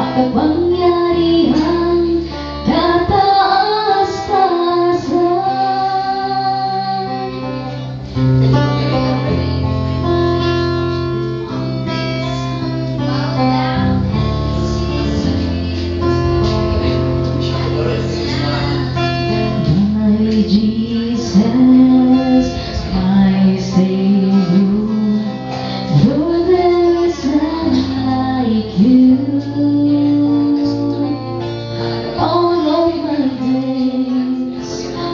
makapangyarihan, kataas-taasan. My Jesus, my Savior, Lord, there is none like you. All of my days,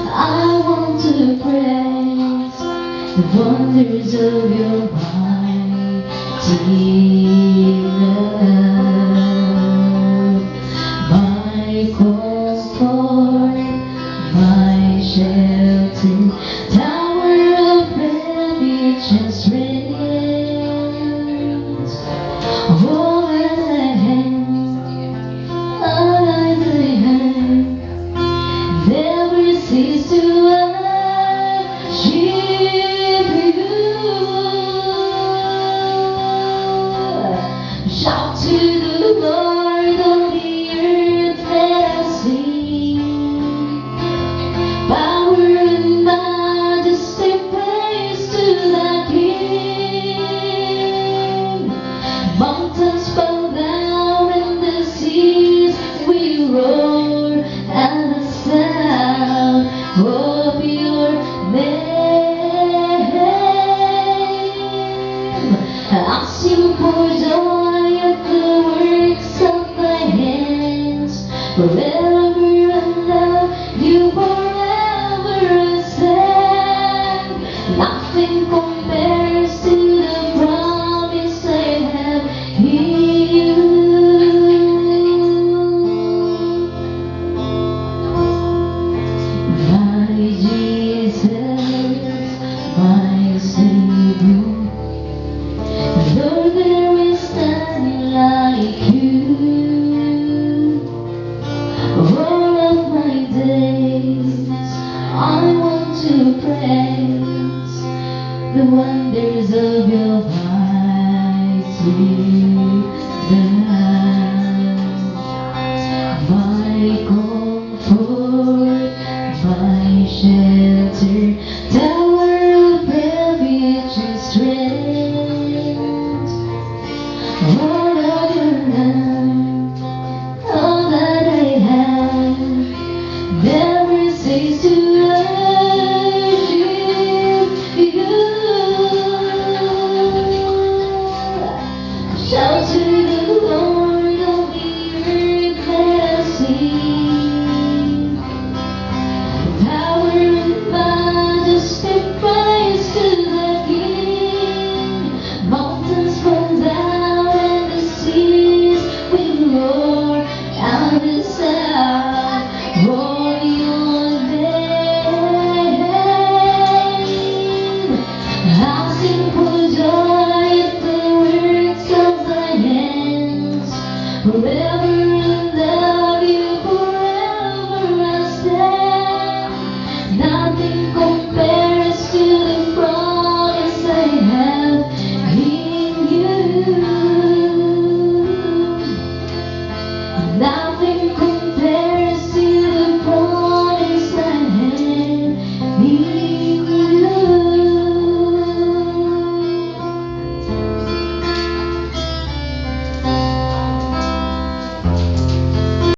I want to praise the wonders of your mighty love. My comfort, my shelter, tower of refuge and strength. Oh, as I hang, never cease to worship you. Shout to the Lord of the earth, let us sing. Power and majesty, praise to the King. Mountains bow down and the seas will roar at the sound of your name. I'll sing for joy at the works of thy hands. Forever I love you, forever I stand. Nothing compares to the promise I have in you. My Jesus, my Savior, Lord, there is none like you. All of my days, I want to praise the wonders of your mighty love. My comfort, my shelter, tower of refuge and strength. All of your love, all that I have, never cease to worship you. Shout to the Lord of the earth, let us sing. Power and majesty, praise to the King. Mountains fall down and the seas will roar at the sound of your name. I'll sing for joy at the works of thy hands. Forever I love you, forever I stand. Nothing compares to the promise I have in you.